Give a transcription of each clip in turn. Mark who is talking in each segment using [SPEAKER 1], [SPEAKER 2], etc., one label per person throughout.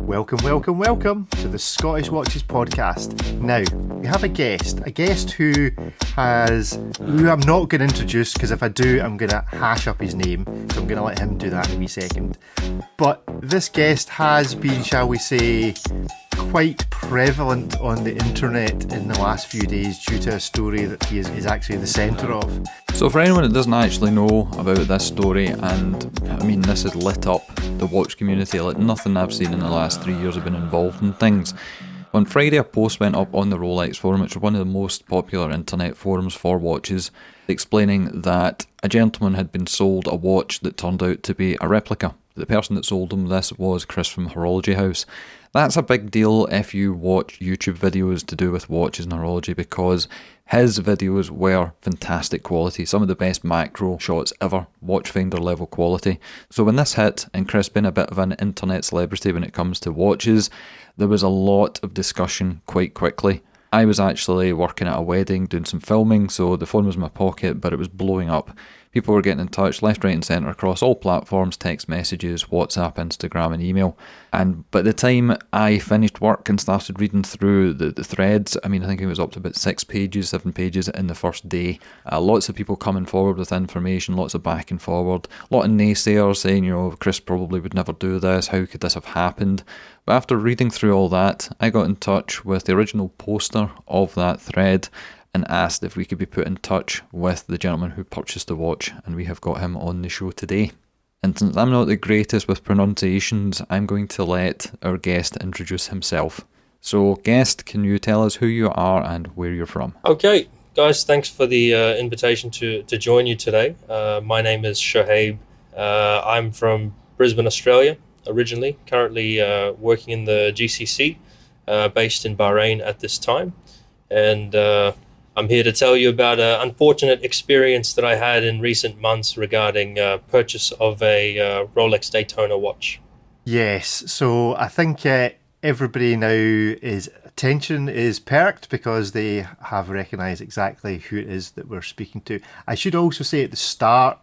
[SPEAKER 1] Welcome, welcome, welcome to the Scottish Watches podcast. Now, we have a guest who I'm not going to introduce, because if I do, I'm going to hash up his name, so I'm going to let him do that in a wee second. But this guest has been, shall we say, quite prevalent on the internet in the last few days due to a story that he is actually the centre of.
[SPEAKER 2] So for anyone that doesn't actually know about this story, and I mean this has lit up the watch community like nothing I've seen in the last 3 years have been involved in things. On Friday a post went up on the Rolex forum, which is one of the most popular internet forums for watches, explaining that a gentleman had been sold a watch that turned out to be a replica. The person that sold him this was Chris from Horology House. That's a big deal if you watch YouTube videos to do with watches and horology, because his videos were fantastic quality, some of the best macro shots ever, watchfinder level quality. So when this hit, and Chris being a bit of an internet celebrity when it comes to watches, there was a lot of discussion quite quickly. I was actually working at a wedding doing some filming, so the phone was in my pocket, but it was blowing up. People were getting in touch left, right and centre across all platforms, text messages, WhatsApp, Instagram and email. And by the time I finished work and started reading through the threads, I think it was up to about 7 pages in the first day. Lots of people coming forward with information, lots of back and forward. A lot of naysayers saying, Chris probably would never do this, how could this have happened? But after reading through all that, I got in touch with the original poster of that thread and asked if we could be put in touch with the gentleman who purchased the watch, and we have got him on the show today. And since I'm not the greatest with pronunciations, I'm going to let our guest introduce himself. So guest, can you tell us who you are and where you're from?
[SPEAKER 3] Okay, guys, thanks for the invitation to join you today. My name is Shohaib. I'm from Brisbane, Australia, originally, currently working in the GCC, based in Bahrain at this time. And I'm here to tell you about an unfortunate experience that I had in recent months regarding purchase of a Rolex Daytona watch.
[SPEAKER 1] Yes, so I think everybody now attention is perked because they have recognised exactly who it is that we're speaking to. I should also say at the start,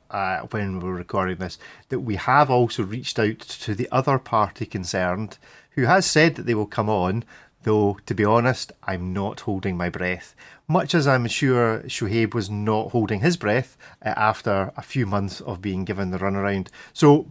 [SPEAKER 1] when we're recording this, that we have also reached out to the other party concerned, who has said that they will come on, though, to be honest, I'm not holding my breath. Much as I'm sure Shohaib was not holding his breath after a few months of being given the runaround.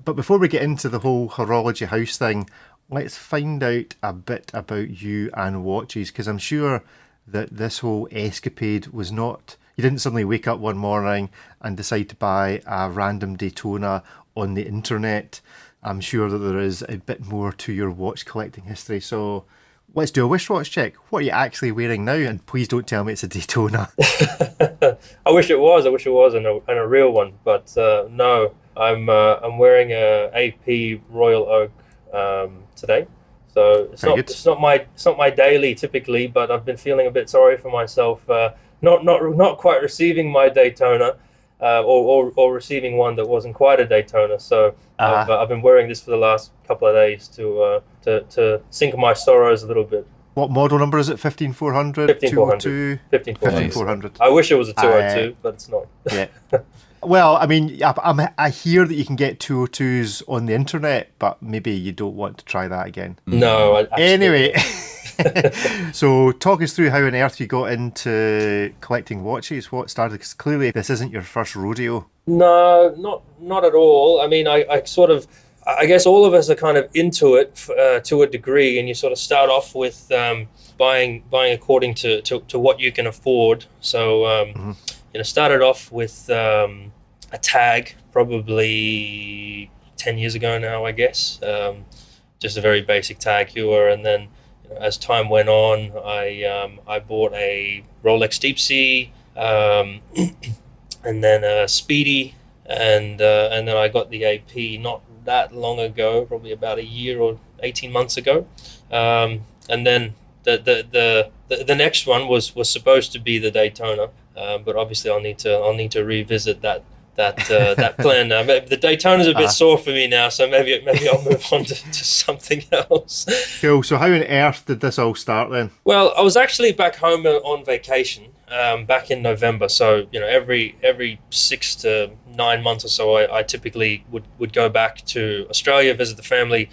[SPEAKER 1] But before we get into the whole Horology House thing, let's find out a bit about you and watches, because I'm sure that this whole escapade was not... You didn't suddenly wake up one morning and decide to buy a random Daytona on the internet. I'm sure that there is a bit more to your watch collecting history, so... Let's do a wristwatch check. What are you actually wearing now? And please don't tell me it's a Daytona.
[SPEAKER 3] I wish it was and a real one, but no. I'm wearing a AP Royal Oak today. So it's not my daily typically, but I've been feeling a bit sorry for myself, not quite receiving my Daytona. Or receiving one that wasn't quite a Daytona, so I've been wearing this for the last couple of days to sink my sorrows a little bit.
[SPEAKER 1] What model number is it? 15400?
[SPEAKER 3] 15400.
[SPEAKER 1] 15400.
[SPEAKER 3] I wish it was a 202, but it's not.
[SPEAKER 1] Yeah. Well, I hear that you can get 202s on the internet, but maybe you don't want to try that again.
[SPEAKER 3] No.
[SPEAKER 1] Anyway. So talk us through how on earth you got into collecting watches. What started? Because clearly this isn't your first rodeo.
[SPEAKER 3] No, not at all. I guess all of us are kind of into it to a degree, and you sort of start off with buying according to what you can afford. So started off with a tag probably 10 years ago now, I guess. Just a very basic tag Heuer, and then as time went on, I bought a Rolex Deep Sea, and then a Speedy, and then I got the AP not that long ago, probably about a year or 18 months ago, and then the next one was supposed to be the Daytona, but obviously I'll need to revisit that plan now. The Daytona's a bit sore for me now, so maybe I'll move on to something else.
[SPEAKER 1] Cool. So how on earth did this all start then?
[SPEAKER 3] Well, I was actually back home on vacation, back in November. So every 6 to 9 months or so, I typically would go back to Australia, visit the family,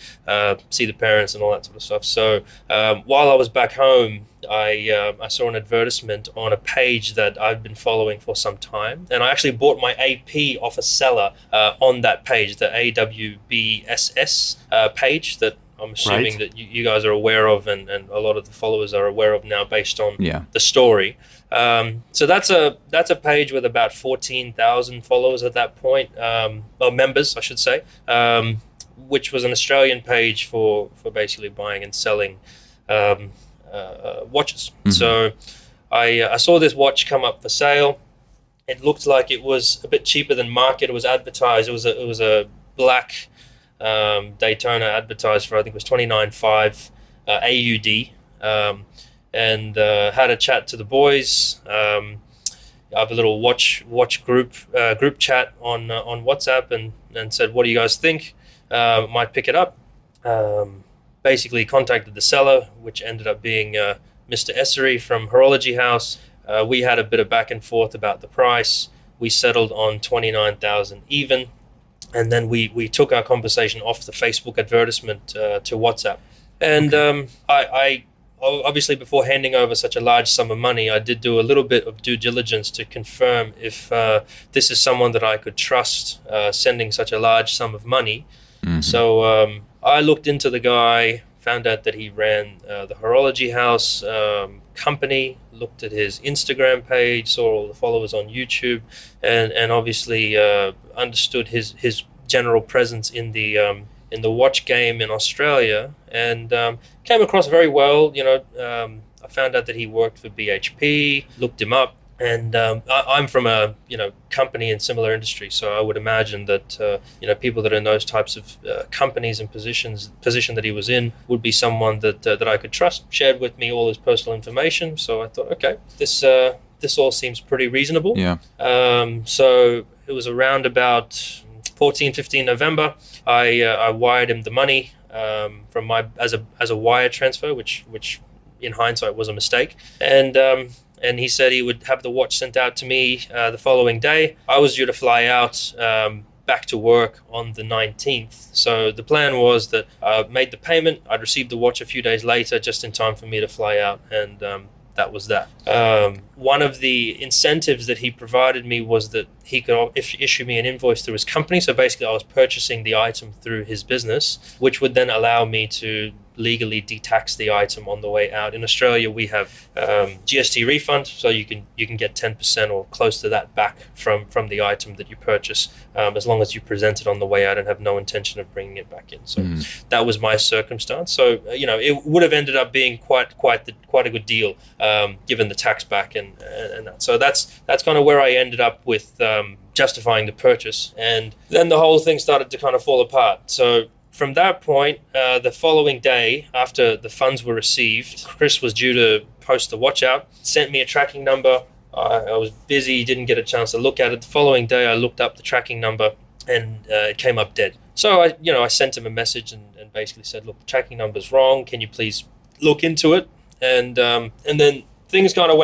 [SPEAKER 3] see the parents, and all that sort of stuff. So while I was back home, I saw an advertisement on a page that I've been following for some time, and I actually bought my AP off a seller on that page, the AWBSS page that I'm assuming that you guys are aware of, and a lot of the followers are aware of now based on the story. So that's a page with about 14,000 followers at that point, or members, I should say, which was an Australian page for basically buying and selling watches. Mm-hmm. So I saw this watch come up for sale. It looked like it was a bit cheaper than market. It was advertised. It was a black Daytona, advertised for, I think it was 29.5 AUD, and had a chat to the boys. I have a little watch group chat on WhatsApp, and said, what do you guys think? Might pick it up. Basically contacted the seller, which ended up being Mr. Essery from Horology House. We had a bit of back and forth about the price. We settled on 29,000 even. And then we took our conversation off the Facebook advertisement to WhatsApp. And I obviously, before handing over such a large sum of money, I did do a little bit of due diligence to confirm if this is someone that I could trust sending such a large sum of money. Mm-hmm. So I looked into the guy, found out that he ran the Horology House company, looked at his Instagram page, saw all the followers on YouTube, and obviously understood his general presence in the watch game in Australia, and came across very well. I found out that he worked for BHP, looked him up, and I'm from a company in similar industry, so I would imagine that people that are in those types of companies and position that he was in would be someone that I could trust. Shared with me all his personal information, so I thought, okay, this all seems pretty reasonable. Yeah. So it was around about 15 November. I wired him the money from my as a wire transfer, which in hindsight was a mistake, and he said he would have the watch sent out to me the following day. I was due to fly out back to work on the 19th. So the plan was that I made the payment. I'd receive the watch a few days later, just in time for me to fly out, and that was that. One of the incentives that he provided me was that he could issue me an invoice through his company. So basically, I was purchasing the item through his business, which would then allow me to legally de-tax the item on the way out. In Australia, we have GST refund, so you can get 10% or close to that back from the item that you purchase, as long as you present it on the way out and have no intention of bringing it back in. So that was my circumstance. So it would have ended up being quite a good deal, given the tax back and that. So that's kind of where I ended up with justifying the purchase, and then the whole thing started to kind of fall apart. So from that point, the following day, after the funds were received, Chris was due to post the watch out, sent me a tracking number. I was busy, didn't get a chance to look at it. The following day, I looked up the tracking number, and it came up dead. So I sent him a message and basically said, look, the tracking number's wrong. Can you please look into it? And then things kind of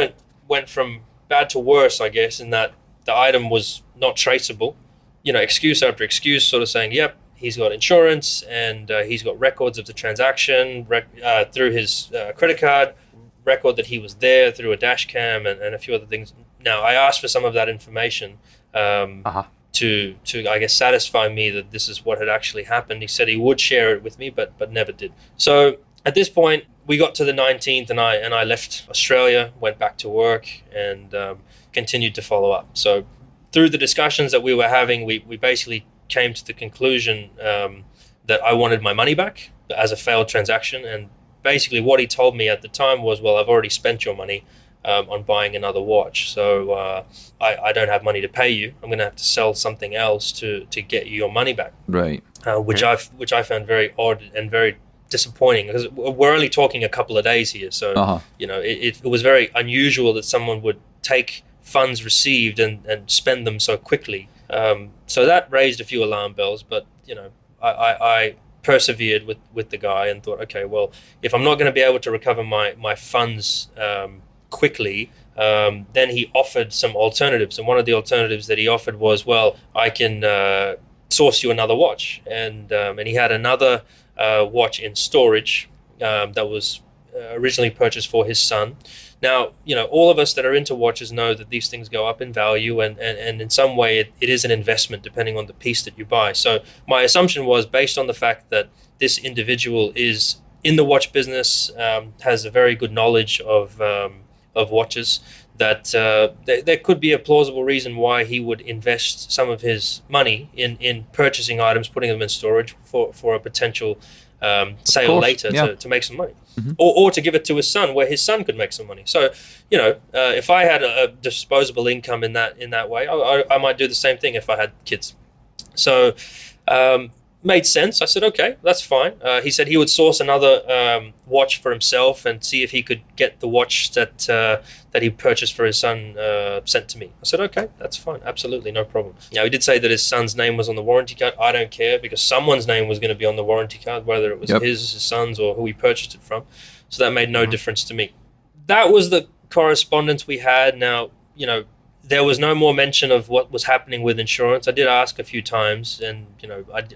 [SPEAKER 3] went from bad to worse, I guess, in that the item was not traceable. Excuse after excuse, sort of saying, yep, he's got insurance, and he's got records of the transaction through his credit card, record that he was there through a dash cam, and a few other things. Now, I asked for some of that information to I guess, satisfy me that this is what had actually happened. He said he would share it with me, but never did. So at this point, we got to the 19th, and I left Australia, went back to work, and continued to follow up. So through the discussions that we were having, we basically came to the conclusion that I wanted my money back as a failed transaction. And basically what he told me at the time was, well, I've already spent your money on buying another watch, so I don't have money to pay you. I'm going to have to sell something else to get you your money back. Right. Which I found very odd and very disappointing, because we're only talking a couple of days here. So it was very unusual that someone would take funds received and spend them so quickly. So that raised a few alarm bells, but I persevered with the guy and thought, okay, well, if I'm not going to be able to recover my funds quickly, then he offered some alternatives. And one of the alternatives that he offered was, well, I can source you another watch. And he had another watch in storage that was originally purchased for his son. Now, all of us that are into watches know that these things go up in value, and in some way it is an investment depending on the piece that you buy. So my assumption was, based on the fact that this individual is in the watch business, has a very good knowledge of watches, that there could be a plausible reason why he would invest some of his money in purchasing items, putting them in storage for a potential sale later, to make some money. Mm-hmm. Or to give it to his son, where his son could make some money. So, if I had a disposable income in that way, I might do the same thing if I had kids. So, made sense. I said, okay, that's fine. He said he would source another watch for himself and see if he could get the watch that he purchased for his son sent to me. I said, okay, that's fine. Absolutely, no problem. Now, he did say that his son's name was on the warranty card. I don't care, because someone's name was going to be on the warranty card, whether it was his son's, or who he purchased it from. So that made no difference to me. That was the correspondence we had. Now, there was no more mention of what was happening with insurance. I did ask a few times, and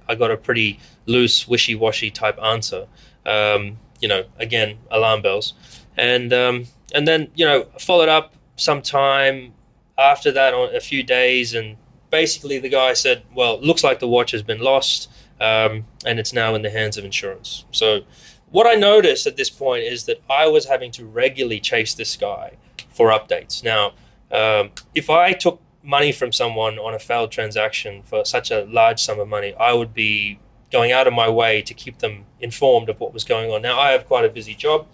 [SPEAKER 3] I got a pretty loose, wishy-washy type answer. Again, alarm bells, and then followed up some time after that, on a few days, and basically the guy said, well, it looks like the watch has been lost, and it's now in the hands of insurance. So what I noticed at this point is that I was having to regularly chase this guy for updates. Now, if I took money from someone on a failed transaction for such a large sum of money, I would be going out of my way to keep them informed of what was going on. Now, I have quite a busy job.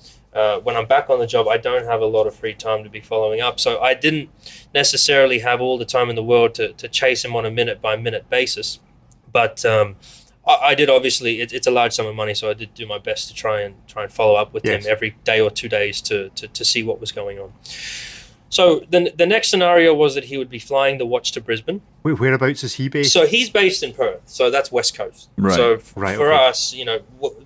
[SPEAKER 3] When I'm back on the job, I don't have a lot of free time to be following up. So I didn't necessarily have all the time in the world to chase him on a minute-by-minute basis. But I did, obviously, it's a large sum of money, so I did do my best to try and follow up with him every day or 2 days to see what was going on. So the next scenario was that he would be flying the watch to Brisbane.
[SPEAKER 1] Wait, whereabouts is he based?
[SPEAKER 3] So he's based in Perth. So that's West Coast.
[SPEAKER 2] Right.
[SPEAKER 3] So for us,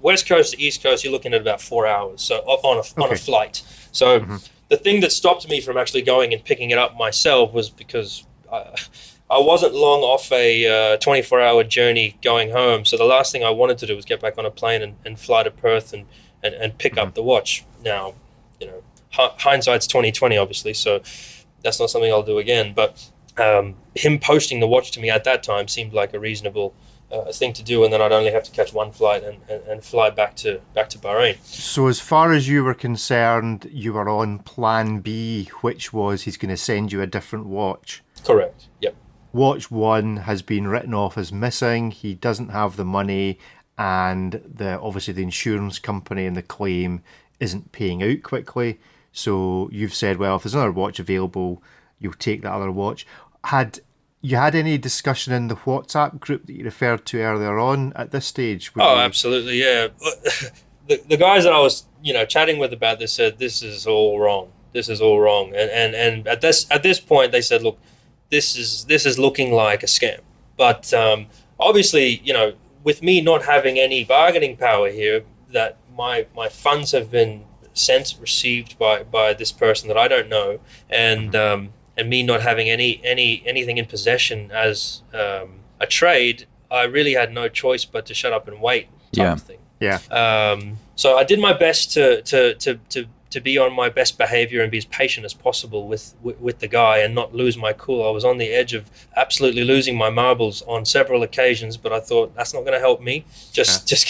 [SPEAKER 3] West Coast to East Coast, you're looking at about 4 hours. So on a flight. So the thing that stopped me from actually going and picking it up myself was because I wasn't long off a 24-hour journey going home. So the last thing I wanted to do was get back on a plane and fly to Perth and pick up the watch. Now, hindsight's 2020, obviously, so that's not something I'll do again. But him posting the watch to me at that time seemed like a reasonable thing to do, and then I'd only have to catch one flight and fly back to Bahrain.
[SPEAKER 1] So as far as you were concerned, you were on plan B, which was he's going to send you a different watch.
[SPEAKER 3] Correct. Yep.
[SPEAKER 1] Watch 1 has been written off as missing. He doesn't have the money, and obviously the insurance company and the claim isn't paying out quickly. So you've said, well, if there's another watch available, you'll take that other watch. Had you had any discussion in the WhatsApp group that you referred to earlier on at this stage?
[SPEAKER 3] Absolutely, yeah. The guys that I was, chatting with about this said, this is all wrong. This is all wrong. And at this point, they said, look, this is looking like a scam. But obviously, with me not having any bargaining power here, that my funds have been received by this person that I don't know, and me not having anything in possession as a trade, I really had no choice but to shut up and wait type of thing. So I did my best to be on my best behavior and be as patient as possible with the guy and not lose my cool. I was on the edge of absolutely losing my marbles on several occasions, but I thought that's not going to help me. Just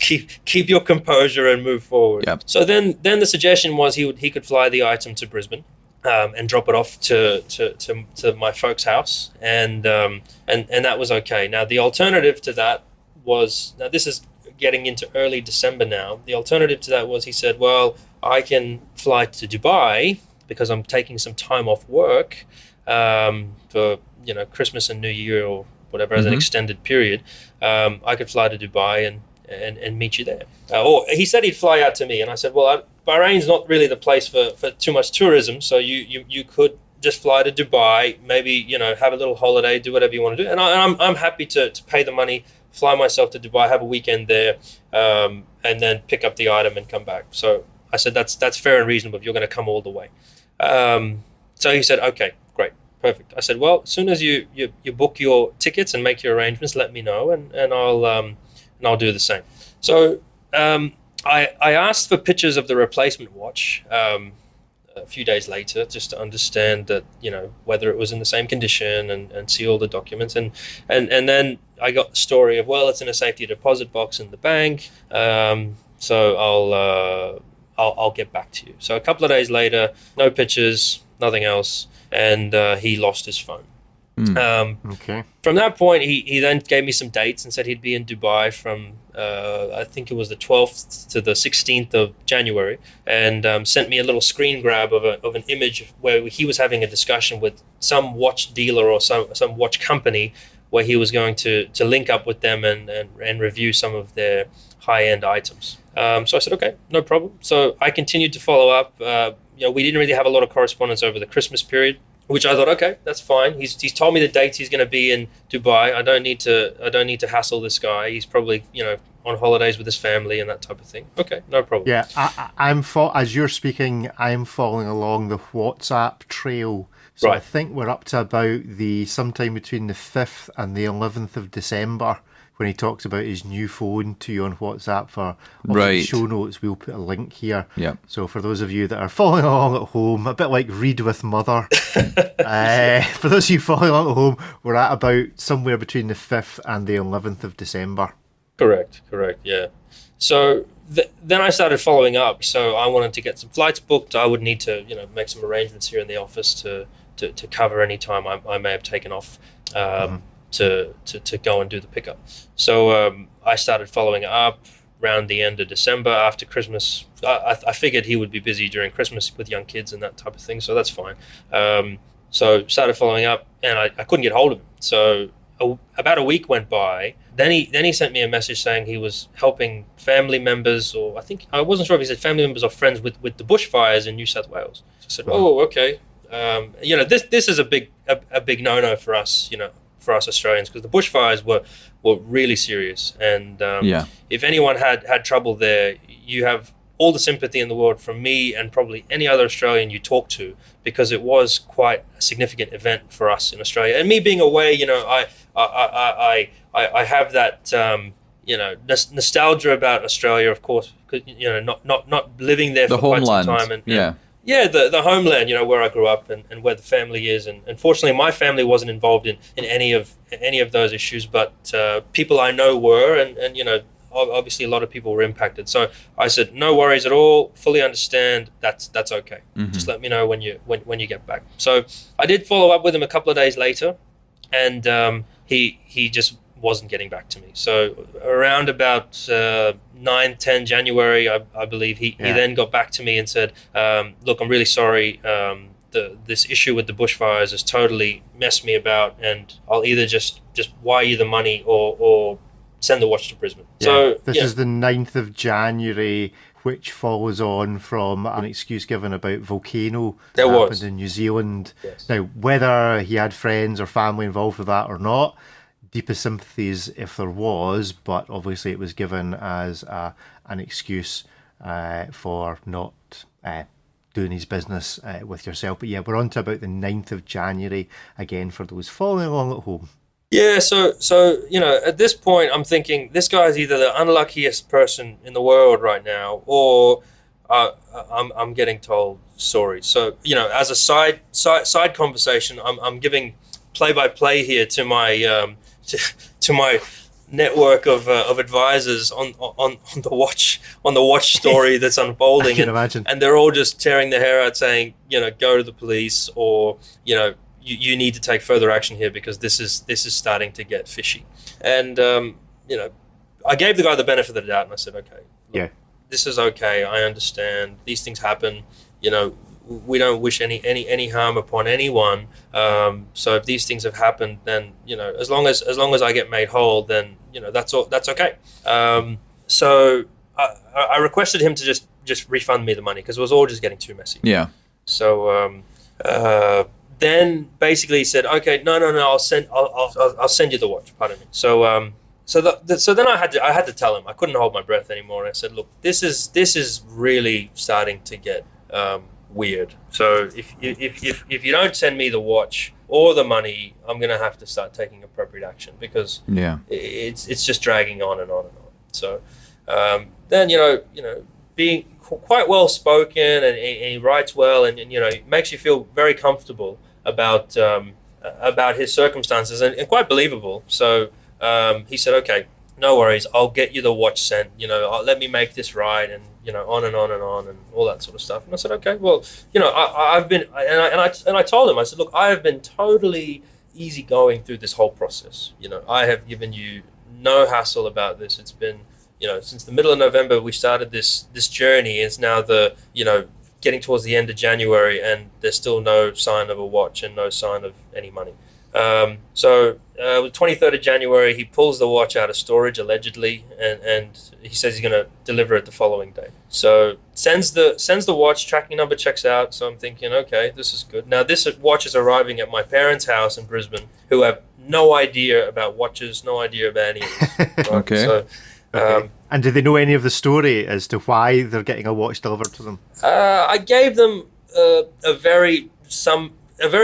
[SPEAKER 3] keep your composure and move forward. Yep. So then the suggestion was he could fly the item to Brisbane and drop it off to my folks' house, and that was okay. Now the alternative to that was, now this is getting into early December now. The alternative to that was, he said, well, I can fly to Dubai because I'm taking some time off work for Christmas and New Year or whatever, as an extended period. I could fly to Dubai and meet you there. Or he said he'd fly out to me, and I said, well, Bahrain's not really the place for too much tourism, so you could just fly to Dubai, maybe have a little holiday, do whatever you want to do, and I'm happy to pay the money, fly myself to Dubai, have a weekend there, and then pick up the item and come back. So I said that's fair and reasonable if you're going to come all the way. So he said, okay, great, perfect. I said, well, as soon as you book your tickets and make your arrangements, let me know, and I'll do the same. So I asked for pictures of the replacement watch a few days later, just to understand that, whether it was in the same condition and see all the documents. And then I got the story of, well, it's in a safety deposit box in the bank. So I'll get back to you. So a couple of days later, no pictures, nothing else. And he lost his phone.
[SPEAKER 1] Okay.
[SPEAKER 3] From that point, he then gave me some dates and said he'd be in Dubai from I think it was the 12th to the 16th of January, and sent me a little screen grab of an image where he was having a discussion with some watch dealer or some watch company, where he was going to link up with them and review some of their high-end items. So I said, okay, no problem. So I continued to follow up. We didn't really have a lot of correspondence over the Christmas period, which I thought, okay, that's fine. He's told me the dates he's going to be in Dubai. I don't need to hassle this guy. He's probably on holidays with his family and that type of thing. Okay, no problem.
[SPEAKER 1] Yeah, I'm as you're speaking, I'm following along the WhatsApp trail. So
[SPEAKER 3] Right.
[SPEAKER 1] I think we're up to about sometime between the 5th and the 11th of December, when he talks about his new phone to you on WhatsApp. For
[SPEAKER 2] Right.
[SPEAKER 1] show notes, we'll put a link here.
[SPEAKER 2] Yeah.
[SPEAKER 1] So for those of you that are following along at home, a bit like Read with Mother, for those of you following along at home, we're at about somewhere between the 5th and the 11th of December.
[SPEAKER 3] Correct, yeah. So then I started following up. So I wanted to get some flights booked. I would need to, make some arrangements here in the office to cover any time I may have taken off to go and do the pickup. So I started following up around the end of December after Christmas. I figured he would be busy during Christmas with young kids and that type of thing, so that's fine. So started following up, and I couldn't get hold of him. So about a week went by. Then he sent me a message saying he was helping family members, or I wasn't sure if he said family members or friends with the bushfires in New South Wales. So I said, oh, okay. This is a big no-no for us, for us Australians, because the bushfires were really serious, and if anyone had trouble there, you have all the sympathy in the world from me and probably any other Australian you talk to, because it was quite a significant event for us in Australia. And me being away, I have that nostalgia about Australia, of course, because not living there for quite some time, the homeland, where I grew up and where the family is. And unfortunately, my family wasn't involved in any of those issues, but people I know were, and obviously a lot of people were impacted. So I said, no worries at all, fully understand, that's okay. Mm-hmm. Just let me know when you get back. So I did follow up with him a couple of days later, and he just wasn't getting back to me. So around about 9-10 January, I believe, he then got back to me and said, look, I'm really sorry, this issue with the bushfires has totally messed me about, and I'll either just wire you the money or send the watch to Brisbane.
[SPEAKER 1] Yeah.
[SPEAKER 3] So
[SPEAKER 1] this is the 9th of January, which follows on from an excuse given about volcano that happened in New Zealand.
[SPEAKER 3] Yes.
[SPEAKER 1] Now, whether he had friends or family involved with that or not, deepest sympathies if there was, but obviously it was given as an excuse for not doing his business with yourself. But yeah, we're on to about the 9th of January again for those following along at home.
[SPEAKER 3] Yeah, so at this point, I'm thinking this guy is either the unluckiest person in the world right now, or I'm getting told stories. So as a side conversation, I'm giving play-by-play here to my to my network of advisors on the watch story that's unfolding.
[SPEAKER 1] I can imagine.
[SPEAKER 3] And they're all just tearing their hair out, saying, go to the police, or you need to take further action here, because this is starting to get fishy. And I gave the guy the benefit of the doubt, and I said, okay, look, this is okay. I understand these things happen. We don't wish any harm upon anyone. So if these things have happened, then as long as I get made whole, then that's all. That's okay. So I requested him to just refund me the money, because it was all just getting too messy.
[SPEAKER 2] Yeah.
[SPEAKER 3] So then basically he said, okay, no, I'll send you the watch. Pardon me. So so then I had to tell him. I couldn't hold my breath anymore. And I said, look, this is really starting to get weird. So if you don't send me the watch or the money, I'm going to have to start taking appropriate action, because it's just dragging on and on and on. So then, being quite well spoken, and he writes well, and it makes you feel very comfortable about his circumstances, and quite believable. So he said, okay, no worries, I'll get you the watch sent, let me make this right, and on and on and on, and all that sort of stuff. And I said, okay, well, I've been, and I told him, I said, look, I have been totally easygoing through this whole process. I have given you no hassle about this. It's been, since the middle of November we started this journey. It's now getting towards the end of January, and there's still no sign of a watch and no sign of any money. So the 23rd of January, he pulls the watch out of storage, allegedly, and he says he's going to deliver it the following day. So sends the watch, tracking number checks out. So I'm thinking, okay, this is good. Now this watch is arriving at my parents' house in Brisbane, who have no idea about watches, no idea about any of this. Right?
[SPEAKER 2] Okay.
[SPEAKER 3] So,
[SPEAKER 1] okay. And do they know any of the story as to why they're getting a watch delivered to them?
[SPEAKER 3] I gave them a very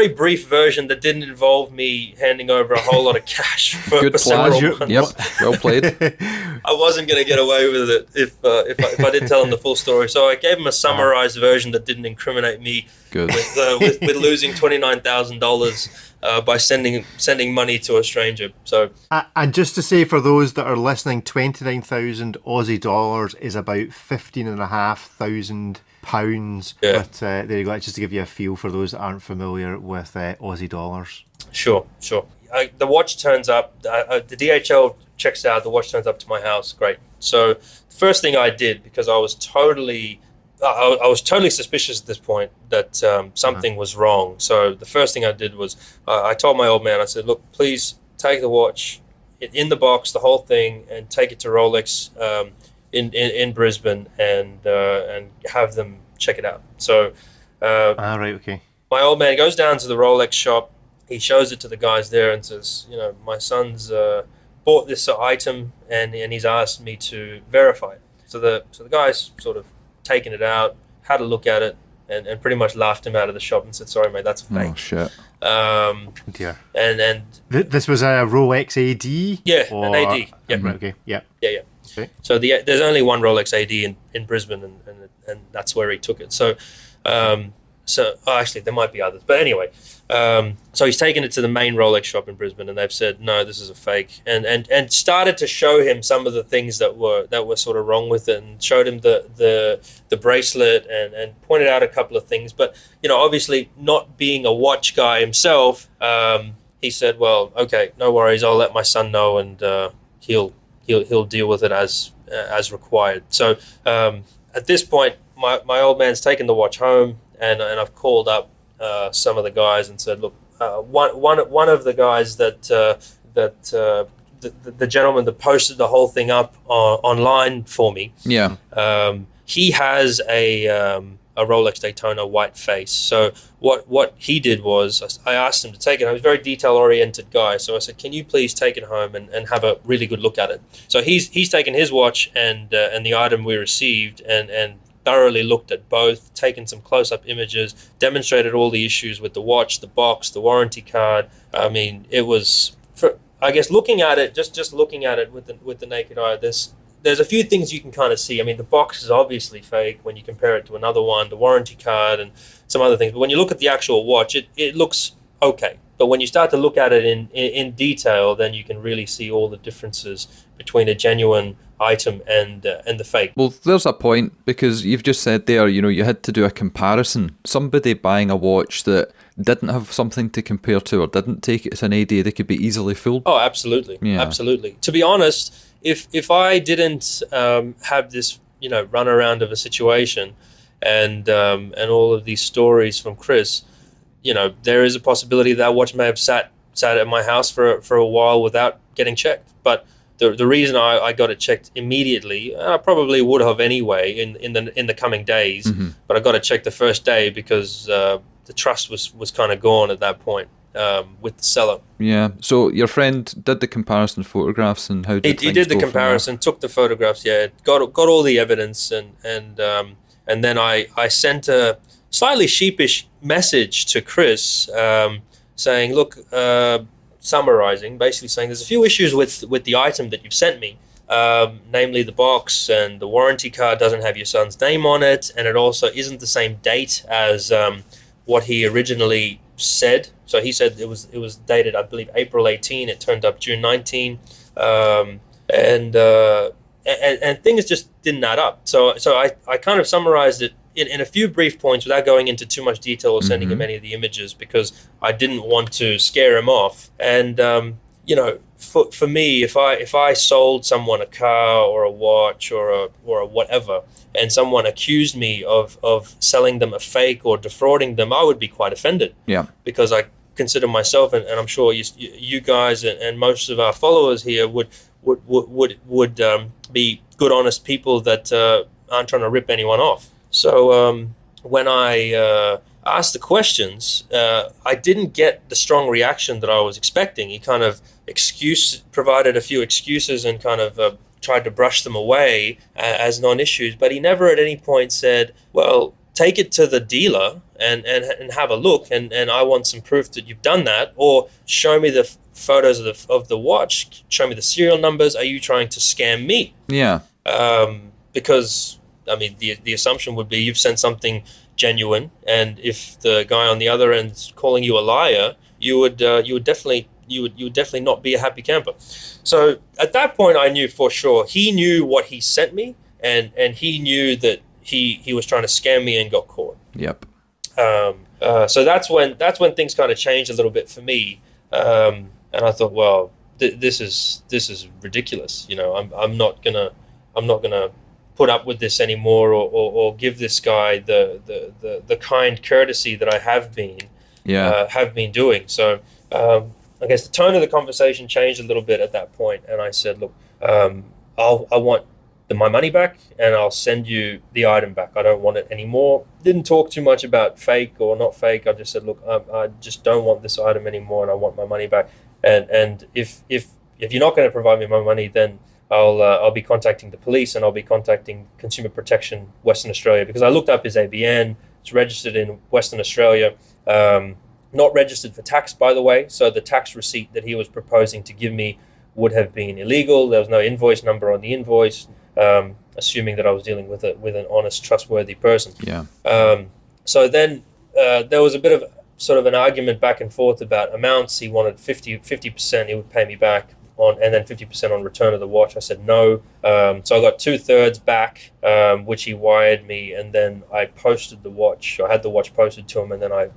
[SPEAKER 3] brief version that didn't involve me handing over a whole lot of cash for several months.
[SPEAKER 2] Yep, well played.
[SPEAKER 3] I wasn't going to get away with it if I didn't tell them the full story. So I gave them a summarized version that didn't incriminate me with losing $29,000 by sending money to a stranger. So
[SPEAKER 1] and just to say, for those that are listening, 29,000 Aussie dollars is about £15,500.
[SPEAKER 3] Yeah.
[SPEAKER 1] But there you go, just to give you a feel for those that aren't familiar with Aussie dollars.
[SPEAKER 3] Sure. The watch turns up, the DHL checks out, the watch turns up to my house. Great. So the first thing I did, because I was totally suspicious at this point that something was wrong. So the first thing I did was I told my old man, I said, look, please take the watch in the box, the whole thing, and take it to Rolex in Brisbane and have them check it out. So
[SPEAKER 1] right, okay.
[SPEAKER 3] My old man goes down to the Rolex shop. He shows it to the guys there and says, my son's bought this item and he's asked me to verify it. So the guys sort of taken it out, had a look at it, and pretty much laughed him out of the shop and said, sorry mate, that's a fake.
[SPEAKER 2] Oh shit.
[SPEAKER 1] Dear.
[SPEAKER 3] And
[SPEAKER 1] this was a Rolex AD?
[SPEAKER 3] Yeah, an AD. Yeah.
[SPEAKER 1] Right, okay, yeah.
[SPEAKER 3] Yeah.
[SPEAKER 1] Okay.
[SPEAKER 3] So there's only one Rolex AD in Brisbane, and that's where he took it. So actually there might be others, but anyway, so he's taken it to the main Rolex shop in Brisbane, and they've said no, this is a fake, and started to show him some of the things that were sort of wrong with it, and showed him the bracelet and pointed out a couple of things. But obviously not being a watch guy himself, he said, well, okay, no worries, I'll let my son know, and he'll deal with it as required. So at this point, my old man's taken the watch home, and I've called up some of the guys and said, look, one of the guys that the gentleman that posted the whole thing up online for me, he has a Rolex Daytona white face. So what he did was, I asked him to take it. I was a very detail-oriented guy, so I said, can you please take it home and have a really good look at it? So he's taken his watch and the item we received and thoroughly looked at both, taken some close-up images, demonstrated all the issues with the watch, the box, the warranty card. I mean, it was, I guess, looking at it, just looking at it with the naked eye, there's a few things you can kind of see. I mean, the box is obviously fake when you compare it to another one, the warranty card and some other things. But when you look at the actual watch, it looks okay. But when you start to look at it in detail, then you can really see all the differences between a genuine item and the fake.
[SPEAKER 2] Well, there's a point, because you've just said there, you had to do a comparison. Somebody buying a watch that didn't have something to compare to or didn't take it as an AD, they could be easily fooled.
[SPEAKER 3] Oh, absolutely. Yeah. Absolutely. To be honest, if I didn't have this, run around of a situation and all of these stories from Chris, there is a possibility that watch may have sat at my house for a while without getting checked. But the reason I got it checked immediately, I probably would have anyway in the coming days, but I got it checked the first day because the trust was kind of gone at that point with the seller. Yeah.
[SPEAKER 2] So your friend did the comparison photographs, and how did
[SPEAKER 3] he did the comparison, took the photographs, got all the evidence, and then I sent a slightly sheepish message to Chris, saying, look, summarizing, basically saying there's a few issues with the item that you've sent me, namely the box, and the warranty card doesn't have your son's name on it, and it also isn't the same date as what he originally said. So he said it was dated, I believe, April 18. It turned up June 19, and things just didn't add up. So I kind of summarized it in a few brief points without going into too much detail or sending him any of the images, because I didn't want to scare him off. And for me, if I sold someone a car or a watch or a whatever, and someone accused me of selling them a fake or defrauding them, I would be quite offended.
[SPEAKER 2] Yeah.
[SPEAKER 3] Because I consider myself, and I'm sure you guys and most of our followers here would be good, honest people that aren't trying to rip anyone off. So when I asked the questions, I didn't get the strong reaction that I was expecting. He kind of provided a few excuses and kind of tried to brush them away as non-issues, but he never at any point said, well, take it to the dealer and have a look, and I want some proof that you've done that, or show me the photos of the watch, show me the serial numbers. Are you trying to scam me? Yeah. Because I mean, the assumption would be you've sent something genuine, and if the guy on the other end's calling you a liar, you would definitely not be a happy camper. So at that point, I knew for sure he knew what he sent me, and he knew that he was trying to scam me and got caught. Yep. So that's when things kind of changed a little bit for me, and I thought, well, this is ridiculous. You know, I'm not gonna put up with this anymore, or give this guy the kind courtesy that I have been doing. So I guess the tone of the conversation changed a little bit at that point, and I said, look, I want my money back, and I'll send you the item back. I don't want it anymore. Didn't talk too much about fake or not fake. I just said, look, I just don't want this item anymore, and I want my money back. And if you're not going to provide me my money, then I'll be contacting the police, and I'll be contacting Consumer Protection Western Australia, because I looked up his ABN. It's registered in Western Australia, not registered for tax, by the way. So the tax receipt that he was proposing to give me would have been illegal. There was no invoice number on the invoice, assuming that I was dealing with an honest, trustworthy person. Yeah. So then there was a bit of sort of an argument back and forth about amounts. He wanted 50%. He would pay me back and then 50% on return of the watch. I said no. So I got 2/3 back, which he wired me, and then I posted the watch. I had the watch posted to him, and then I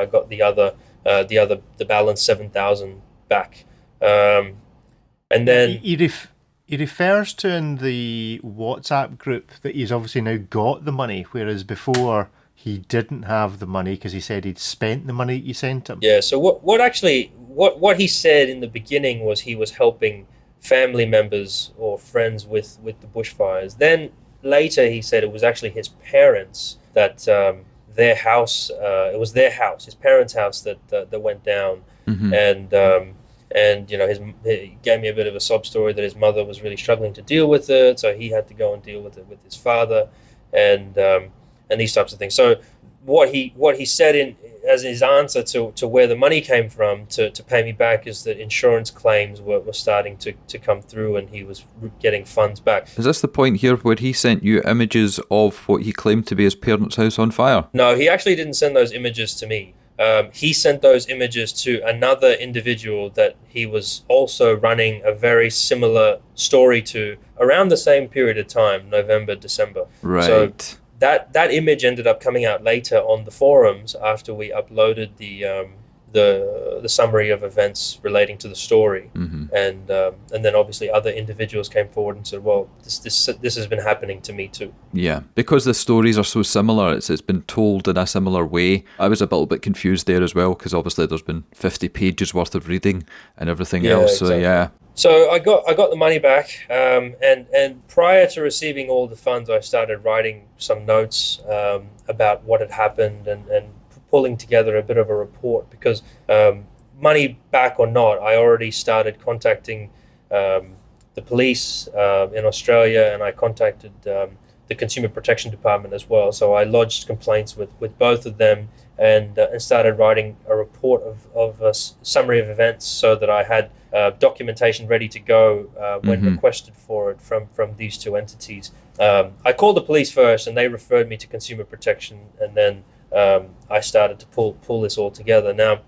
[SPEAKER 3] got the balance 7,000 back. And then
[SPEAKER 1] he refers to in the WhatsApp group that he's obviously now got the money, whereas before he didn't have the money because he said he'd spent the money you sent him.
[SPEAKER 3] Yeah. So what he said in the beginning was he was helping family members or friends with the bushfires. Then later he said it was actually his parents that their house. It was their house, his parents' house that went down, and you know, he gave me a bit of a sob story that his mother was really struggling to deal with it, so he had to go and deal with it with his father, and these types of things. So what he said as his answer to where the money came from to pay me back is that insurance claims were starting to come through, and he was getting funds back.
[SPEAKER 2] Is this the point here where he sent you images of what he claimed to be his parents' house on fire?
[SPEAKER 3] No, he actually didn't send those images to me. He sent those images to another individual that he was also running a very similar story to around the same period of time, November, December.
[SPEAKER 2] Right.
[SPEAKER 3] So that image ended up coming out later on the forums after we uploaded the summary of events relating to the story, and then obviously other individuals came forward and said, well, this has been happening to me too.
[SPEAKER 2] Yeah, because the stories are so similar, it's been told in a similar way. I was a little bit confused there as well, because obviously there's been 50 pages worth of reading and everything else. So
[SPEAKER 3] exactly.
[SPEAKER 2] Yeah.
[SPEAKER 3] So I got the money back, and prior to receiving all the funds, I started writing some notes about what had happened and pulling together a bit of a report, because money back or not, I already started contacting the police in Australia, and I contacted the the Consumer Protection Department as well. So I lodged complaints with both of them, and started writing a report of a summary of events, so that I had documentation ready to go when requested for it from these two entities. I called the police first, and they referred me to Consumer Protection, and then I started to pull this all together. Now,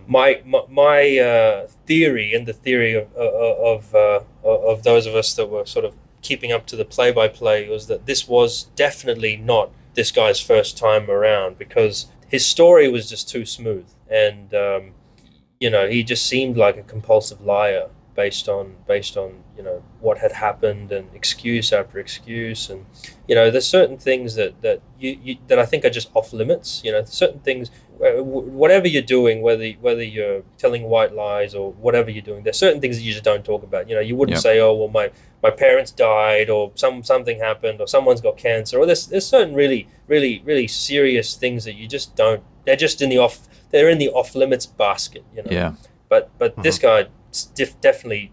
[SPEAKER 3] my theory, and the theory of those of us that were sort of keeping up to the play-by-play, was that this was definitely not this guy's first time around, because his story was just too smooth, and he just seemed like a compulsive liar based on what had happened, and excuse after excuse. And there's certain things that I think are just off limits. Certain things, whatever you're doing, whether you're telling white lies or whatever you're doing, there's certain things that you just don't talk about. You wouldn't say, oh well, my parents died, or something happened, or someone's got cancer, or there's certain really serious things that you just don't. They're just in the off limits basket. But this guy definitely,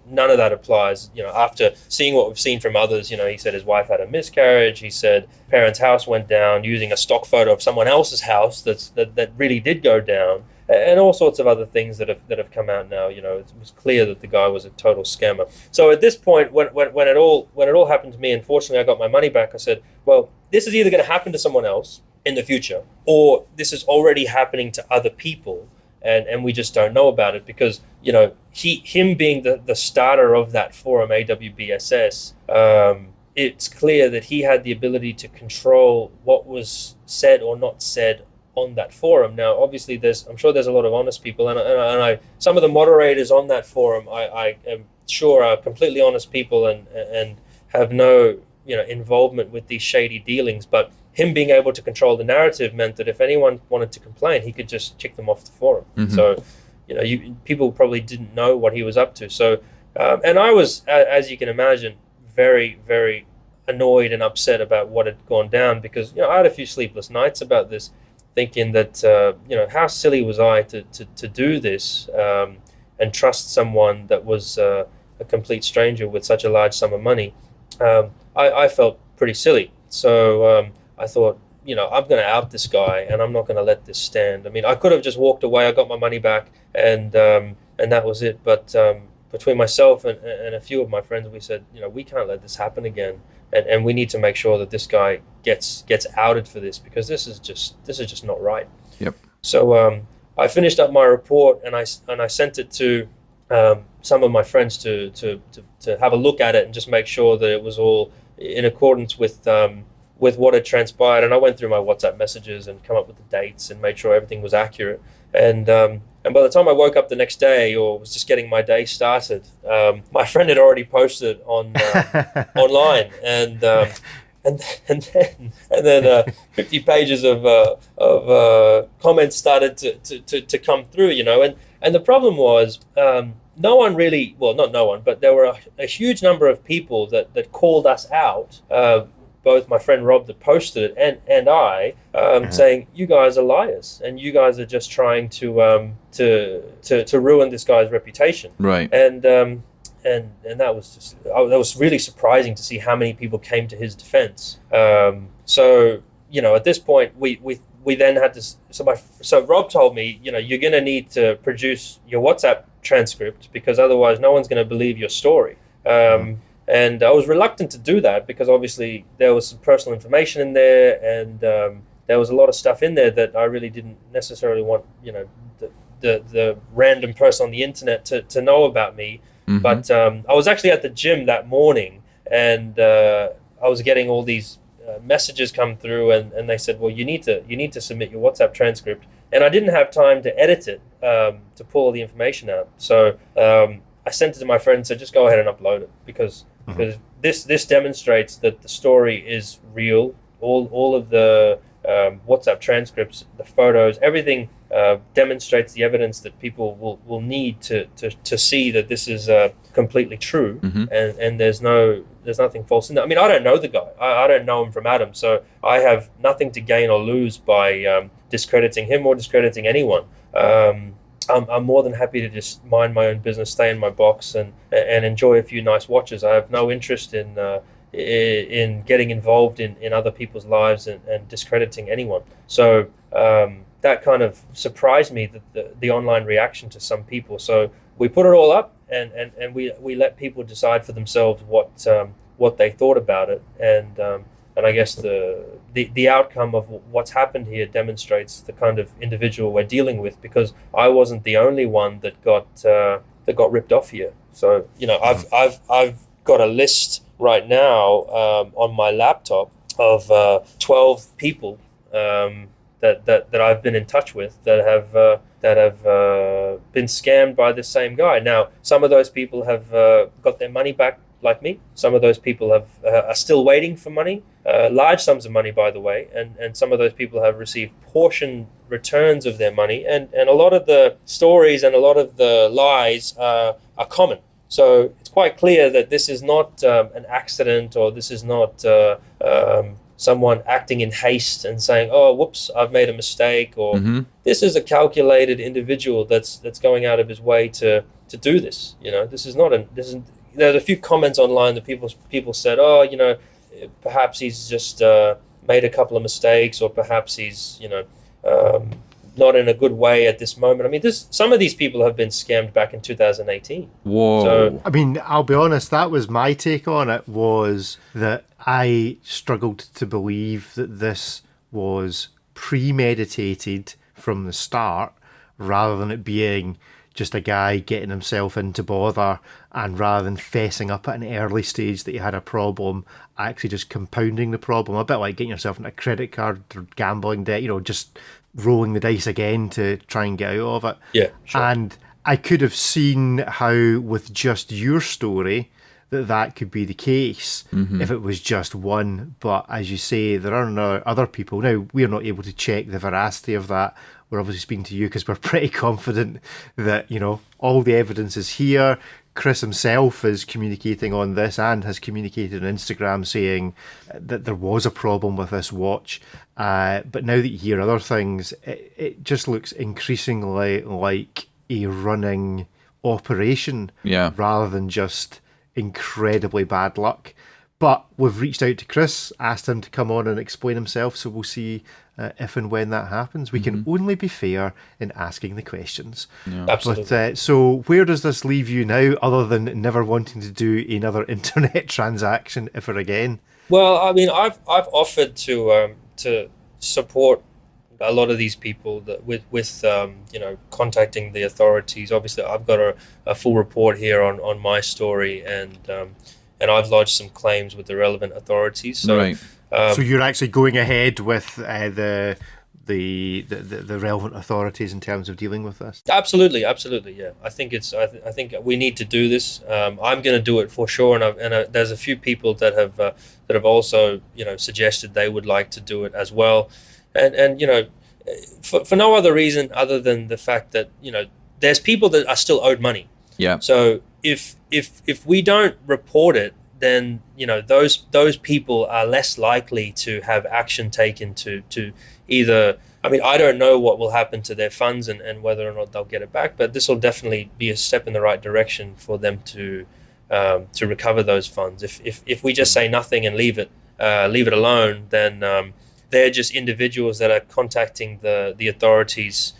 [SPEAKER 3] none of that applies. After seeing what we've seen from others, he said his wife had a miscarriage. He said parents' house went down using a stock photo of someone else's house that really did go down, and all sorts of other things that have come out now. It was clear that the guy was a total scammer. So at this point, when it all happened to me, unfortunately, I got my money back. I said, well, this is either going to happen to someone else in the future, or this is already happening to other people, and we just don't know about it, because him being the starter of that forum, AWBSS, it's clear that he had the ability to control what was said or not said on that forum. Now, obviously, I'm sure there's a lot of honest people, and some of the moderators on that forum, I am sure are completely honest people and have no involvement with these shady dealings. But him being able to control the narrative meant that if anyone wanted to complain, he could just kick them off the forum. So, people probably didn't know what he was up to. So, and I was, as you can imagine, very, very annoyed and upset about what had gone down, because I had a few sleepless nights about this, thinking that how silly was I to do this and trust someone that was a complete stranger with such a large sum of money. I felt pretty silly. So I thought, I'm going to out this guy, and I'm not going to let this stand. I mean, I could have just walked away. I got my money back, and that was it. But between myself and a few of my friends, we said, we can't let this happen again, and we need to make sure that this guy gets outed for this, because this is just not right.
[SPEAKER 2] Yep.
[SPEAKER 3] So I finished up my report, and I sent it to some of my friends to have a look at it and just make sure that it was all in accordance with what had transpired. And I went through my WhatsApp messages and come up with the dates and made sure everything was accurate. And by the time I woke up the next day, or was just getting my day started, my friend had already posted on online, and then 50 pages of comments started to come through, and the problem was, no one really, well, not no one, but there were a huge number of people that called us out, both my friend Rob that posted it and I, saying, you guys are liars, and you guys are just trying to ruin this guy's reputation. Right. And that was really surprising to see how many people came to his defense. So at this point we then had to. So Rob told me, you're going to need to produce your WhatsApp transcript, because otherwise no one's going to believe your story. And I was reluctant to do that, because obviously there was some personal information in there, and there was a lot of stuff in there that I really didn't necessarily want, the random person on the internet to know about me. Mm-hmm. But I was actually at the gym that morning, and I was getting all these messages come through, and they said, well, you need to submit your WhatsApp transcript. And I didn't have time to edit it to pull all the information out. So I sent it to my friend and said, just go ahead and upload it, because this demonstrates that the story is real. All of the WhatsApp transcripts, the photos, everything demonstrates the evidence that people will need to see that this is completely true. Mm-hmm. And there's nothing false in that. I mean, I don't know the guy. I don't know him from Adam, so I have nothing to gain or lose by discrediting him or discrediting anyone. I'm more than happy to just mind my own business, stay in my box, and enjoy a few nice watches. I have no interest in in getting involved in other people's lives and discrediting anyone. So that kind of surprised me, that the online reaction to some people. So we put it all up, and we let people decide for themselves what they thought about it. And I guess the outcome of what's happened here demonstrates the kind of individual we're dealing with, because I wasn't the only one that got ripped off here. So I've got a list right now on my laptop of 12 people that I've been in touch with that have been scammed by the same guy. Now, some of those people have got their money back, like me. Some of those people are still waiting for money, large sums of money, by the way, and some of those people have received portion returns of their money, and a lot of the stories and a lot of the lies are common. So it's quite clear that this is not an accident, or this is not someone acting in haste and saying, "Oh, whoops, I've made a mistake," or this is a calculated individual that's going out of his way to do this. This is not there's a few comments online that people said, "Oh, perhaps he's just made a couple of mistakes, or perhaps he's not in a good way at this moment." I mean, some of these people have been scammed back in 2018.
[SPEAKER 2] Whoa.
[SPEAKER 3] So,
[SPEAKER 1] I mean, I'll be honest, that was my take on it, was that I struggled to believe that this was premeditated from the start, rather than it being just a guy getting himself into bother, and rather than fessing up at an early stage that he had a problem, actually just compounding the problem. A bit like getting yourself into a credit card or gambling debt, just rolling the dice again to try and get out of it.
[SPEAKER 3] Yeah, sure.
[SPEAKER 1] And I could have seen how, with just your story, that could be the case if it was just one. But as you say, there are other people. Now, we're not able to check the veracity of that. We're obviously speaking to you because we're pretty confident that, all the evidence is here. Chris himself is communicating on this and has communicated on Instagram saying that there was a problem with this watch. But now that you hear other things, it just looks increasingly like a running operation, rather than just incredibly bad luck. But we've reached out to Chris, asked him to come on and explain himself, so we'll see if and when that happens. We can only be fair in asking the questions.
[SPEAKER 2] Yeah.
[SPEAKER 3] Absolutely.
[SPEAKER 1] But so where does this leave you now, other than never wanting to do another internet transaction ever again?
[SPEAKER 3] Well, I mean, I've offered to support a lot of these people that with contacting the authorities. Obviously, I've got a full report here on my story, and I've lodged some claims with the relevant authorities. So,
[SPEAKER 2] right.
[SPEAKER 1] So you're actually going ahead with the relevant authorities in terms of dealing with this?
[SPEAKER 3] Absolutely, yeah. I think I think we need to do this. I'm going to do it for sure, and there's a few people that have also suggested they would like to do it as well, and for no other reason other than the fact that there's people that are still owed money.
[SPEAKER 2] Yeah.
[SPEAKER 3] So if we don't report it, then those people are less likely to have action taken to either. I mean, I don't know what will happen to their funds and whether or not they'll get it back, but this will definitely be a step in the right direction for them to recover those funds. If we just say nothing and leave it alone, then they're just individuals that are contacting the authorities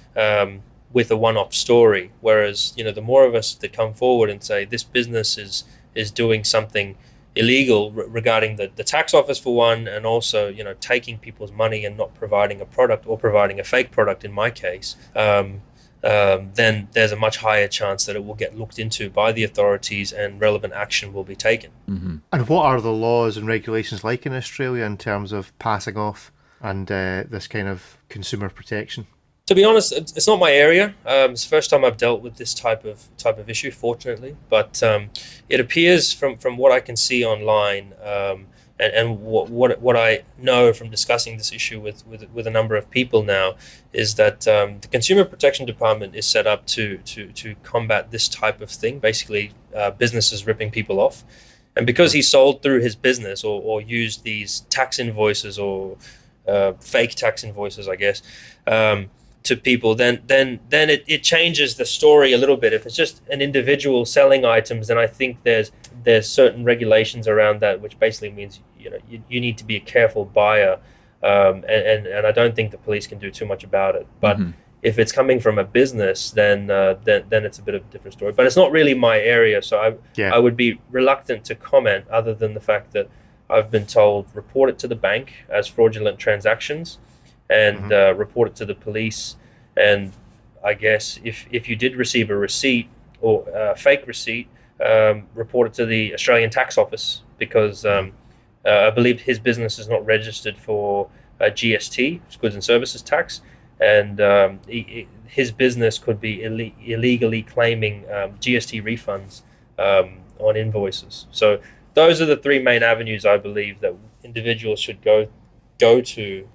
[SPEAKER 3] with a one-off story. Whereas the more of us that come forward and say this business is doing something illegal regarding the tax office for one, and also taking people's money and not providing a product, or providing a fake product in my case, then there's a much higher chance that it will get looked into by the authorities and relevant action will be taken.
[SPEAKER 2] Mm-hmm.
[SPEAKER 1] And what are the laws and regulations like in Australia in terms of passing off and this kind of consumer protection?
[SPEAKER 3] To be honest, it's not my area. It's the first time I've dealt with this type of issue, fortunately. But it appears from what I can see online, and what I know from discussing this issue with a number of people now, is that the Consumer Protection Department is set up to combat this type of thing. Basically, businesses ripping people off, and because he sold through his business or used these tax invoices or fake tax invoices, I guess. To people, then it changes the story a little bit. If it's just an individual selling items, then I think there's there's certain regulations around that, which basically means you need to be a careful buyer, and I don't think the police can do too much about it. But if it's coming from a business, then it's a bit of a different story. But it's not really my area, so I would be reluctant to comment, other than the fact that I've been told report it to the bank as fraudulent transactions, and report it to the police. And I guess if you did receive a receipt or a fake receipt, report it to the Australian Tax Office, because I believe his business is not registered for GST, goods and services tax, and his business could be illegally claiming GST refunds on invoices. So those are the three main avenues I believe that individuals should go to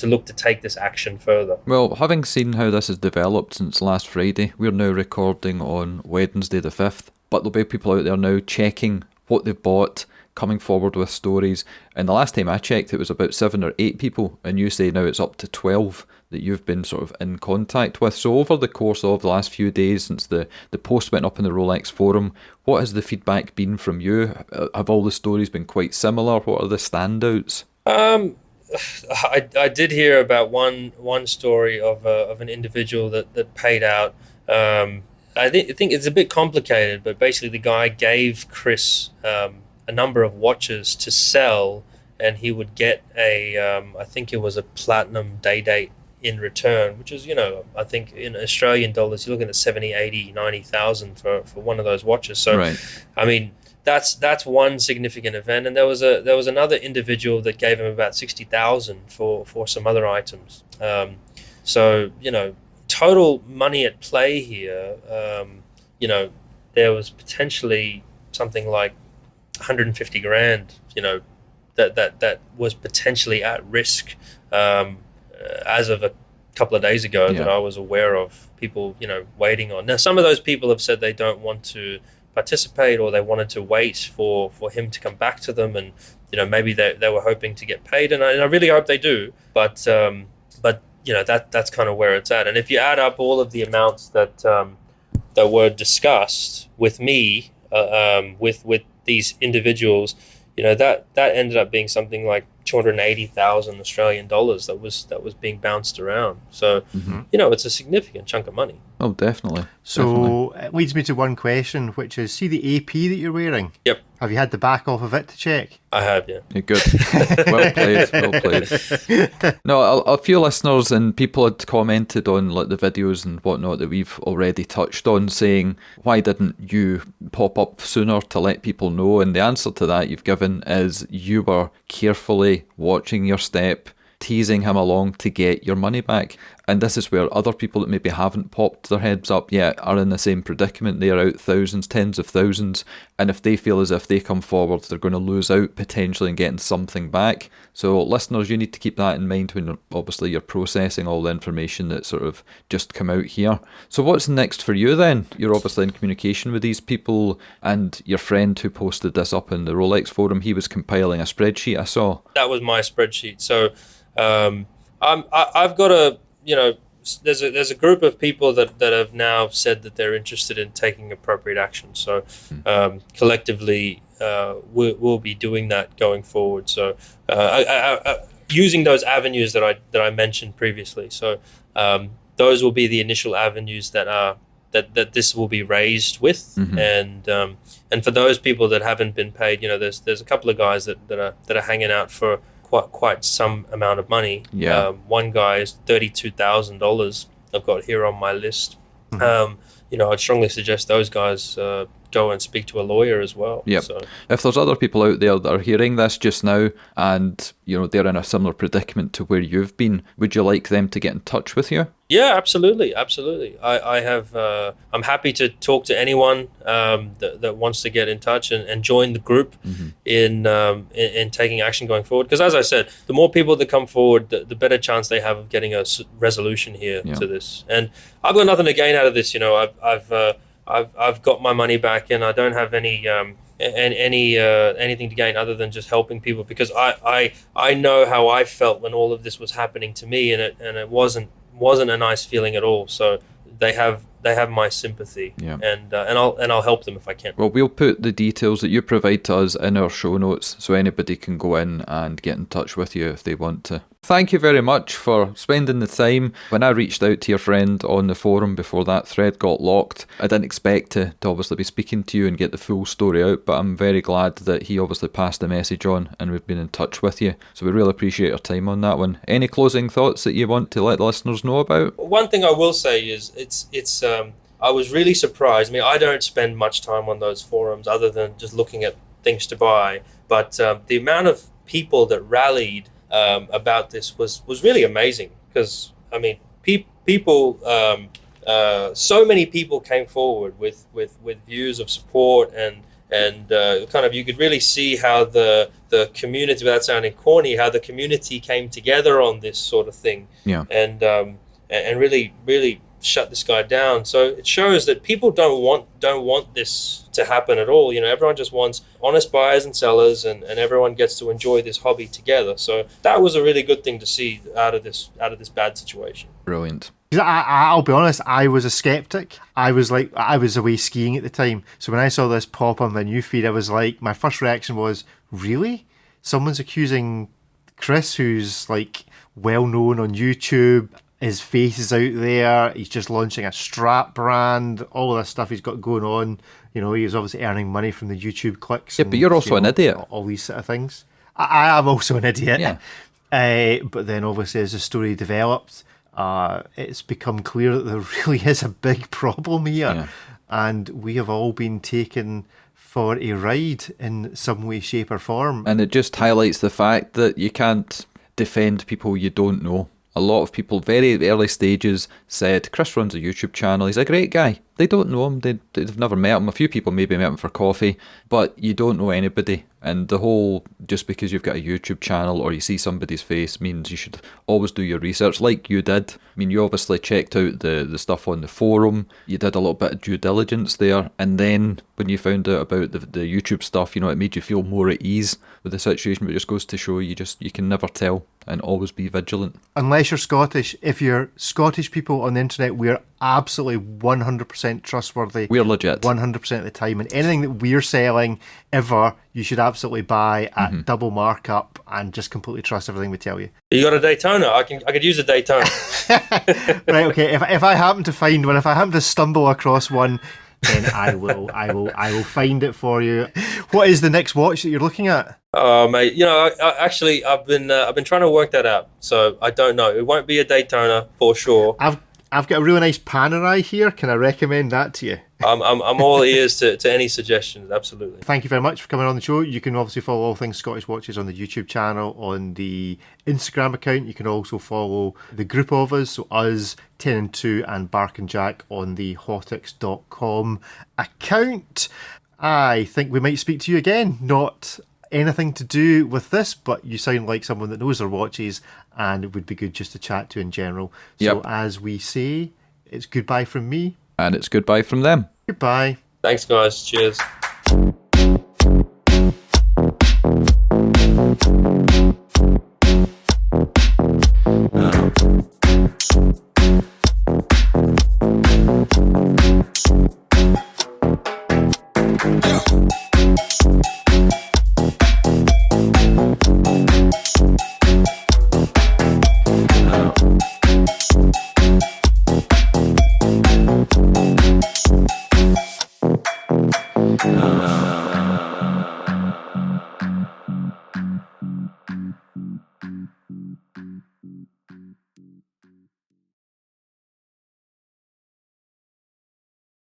[SPEAKER 3] look to take this action further.
[SPEAKER 2] Well, having seen how this has developed since last Friday, we're now recording on Wednesday the 5th, but there'll be people out there now checking what they've bought, coming forward with stories. And the last time I checked, it was about 7 or 8 people, and you say now it's up to 12 that you've been sort of in contact with. So over the course of the last few days since the post went up in the Rolex forum, what has the feedback been from you? Have all the stories been quite similar? What are the standouts?
[SPEAKER 3] I did hear about one story of an individual that paid out. I think it's a bit complicated, but basically the guy gave Chris a number of watches to sell, and he would get I think it was a platinum day date in return, which is, I think in Australian dollars, you're looking at 70, 80, 90,000 for one of those watches. So, right. I mean, that's one significant event. And there was another individual that gave him about 60,000 for some other items. So, total money at play here, there was potentially something like 150 grand, that was potentially at risk, as of a couple of days ago, that I was aware of people, waiting on. Now, some of those people have said they don't want to participate, or they wanted to wait for him to come back to them, and maybe they were hoping to get paid, and I really hope they do. But that's kind of where it's at. And if you add up all of the amounts that were discussed with me, with these individuals, that ended up being something like 280,000 Australian dollars that was being bounced around. So, it's a significant chunk of money.
[SPEAKER 2] Oh, definitely.
[SPEAKER 1] So it leads me to one question, which is, see the AP that you're wearing?
[SPEAKER 3] Yep.
[SPEAKER 1] Have you had the back off of it to check?
[SPEAKER 3] I have, yeah.
[SPEAKER 2] You're good. Well played. No, a few listeners and people had commented on the videos and whatnot that we've already touched on, saying, why didn't you pop up sooner to let people know? And the answer to that you've given is you were carefully watching your step, teasing him along to get your money back. And this is where other people that maybe haven't popped their heads up yet are in the same predicament. They're out thousands, tens of thousands, and if they feel as if they come forward, they're going to lose out potentially in getting something back. So listeners, you need to keep that in mind when you're processing all the information that sort of just come out here. So what's next for you then? You're obviously in communication with these people, and your friend who posted this up in the Rolex forum, he was compiling a spreadsheet, I saw.
[SPEAKER 3] That was my spreadsheet. So I've got a, there's a group of people that have now said that they're interested in taking appropriate action. So collectively, we'll be doing that going forward. So using those avenues that I mentioned previously. So those will be the initial avenues that this will be raised with. And for those people that haven't been paid, there's a couple of guys that are hanging out for quite some amount of money. One guy is $32,000 I've got here on my list. I'd strongly suggest those guys go and speak to a lawyer as well. So
[SPEAKER 2] if there's other people out there that are hearing this just now and they're in a similar predicament to where you've been, would you like them to get in touch with you?
[SPEAKER 3] Yeah, absolutely. I have. I'm happy to talk to anyone that wants to get in touch and join the group in taking action going forward. Because as I said, the more people that come forward, the better chance they have of getting a resolution here to this. And I've got nothing to gain out of this. I've got my money back, and I don't have anything to gain other than just helping people, because I know how I felt when all of this was happening to me, and it wasn't a nice feeling at all. So they have they have my sympathy,
[SPEAKER 2] Yeah.
[SPEAKER 3] and I'll help them if I can.
[SPEAKER 2] Well, we'll put the details that you provide to us in our show notes so anybody can go in and get in touch with you if they want to. Thank you very much for spending the time. When I reached out to your friend on the forum before that thread got locked, I didn't expect to obviously be speaking to you and get the full story out, but I'm very glad that he obviously passed the message on and we've been in touch with you. So we really appreciate your time on that one. Any closing thoughts that you want to let the listeners know about?
[SPEAKER 3] One thing I will say is it's I was really surprised. I mean, I don't spend much time on those forums other than just looking at things to buy, but the amount of people that rallied about this was really amazing, because I mean people so many people came forward with views of support, and kind of you could really see how the community, without sounding corny, how the community came together on this sort of thing, and really shut this guy down. So it shows that people don't want this to happen at all. You know, everyone just wants honest buyers and sellers, and everyone gets to enjoy this hobby together. So that was a really good thing to see out of this bad situation.
[SPEAKER 2] Brilliant.
[SPEAKER 1] I'll be honest, I was a skeptic. I was away skiing at the time. So when I saw this pop on my new feed, I was like, my first reaction was, really? Someone's accusing Chris, who's like well known on YouTube. His face is out there. He's just launching a strap brand. All of this stuff he's got going on. You know, he's obviously earning money from the YouTube clicks.
[SPEAKER 2] Yeah, but you're also an idiot.
[SPEAKER 1] All these sort of things. I am also an idiot.
[SPEAKER 2] Yeah.
[SPEAKER 1] But then obviously as the story developed, it's become clear that there really is a big problem here.
[SPEAKER 2] Yeah.
[SPEAKER 1] And we have all been taken for a ride in some way, shape or form.
[SPEAKER 2] And it just highlights the fact that you can't defend people you don't know. A lot of people, very early stages, said, Chris runs a YouTube channel, he's a great guy. They don't know him, they've never met him. A few people maybe met him for coffee, but you don't know anybody. And the whole, just because you've got a YouTube channel or you see somebody's face, means you should always do your research, like you did. I mean, you obviously checked out the stuff on the forum, you did a little bit of due diligence there, and then when you found out about the YouTube stuff, you know, it made you feel more at ease with the situation. But it just goes to show you can never tell, and always be vigilant.
[SPEAKER 1] Unless you're Scottish. If you're Scottish people on the internet, we're absolutely 100% trustworthy.
[SPEAKER 2] We're legit.
[SPEAKER 1] 100% of the time. And anything that we're selling ever, you should absolutely buy at double markup and just completely trust everything we tell you.
[SPEAKER 3] You got a Daytona? I could use a Daytona.
[SPEAKER 1] Right, okay. If I happen to find one, if I happen to stumble across one, then I will find it for you. What is the next watch that you're looking at?
[SPEAKER 3] Oh, mate, you know, I've been trying to work that out. So I don't know. It won't be a Daytona for sure.
[SPEAKER 1] I've got a really nice Panerai here. Can I recommend that to you?
[SPEAKER 3] I'm all ears to any suggestions. Absolutely.
[SPEAKER 1] Thank you very much for coming on the show. You can obviously follow all things Scottish Watches on the YouTube channel, on the Instagram account. You can also follow the group of us, so us, 10 and 2 and Bark and Jack, on the hotix.com account. I think we might speak to you again. Not anything to do with this, but you sound like someone that knows their watches, and it would be good just to chat to in general. So as we say, it's goodbye from me.
[SPEAKER 2] And it's goodbye from them.
[SPEAKER 1] Goodbye.
[SPEAKER 3] Thanks, guys. Cheers.
[SPEAKER 4] No.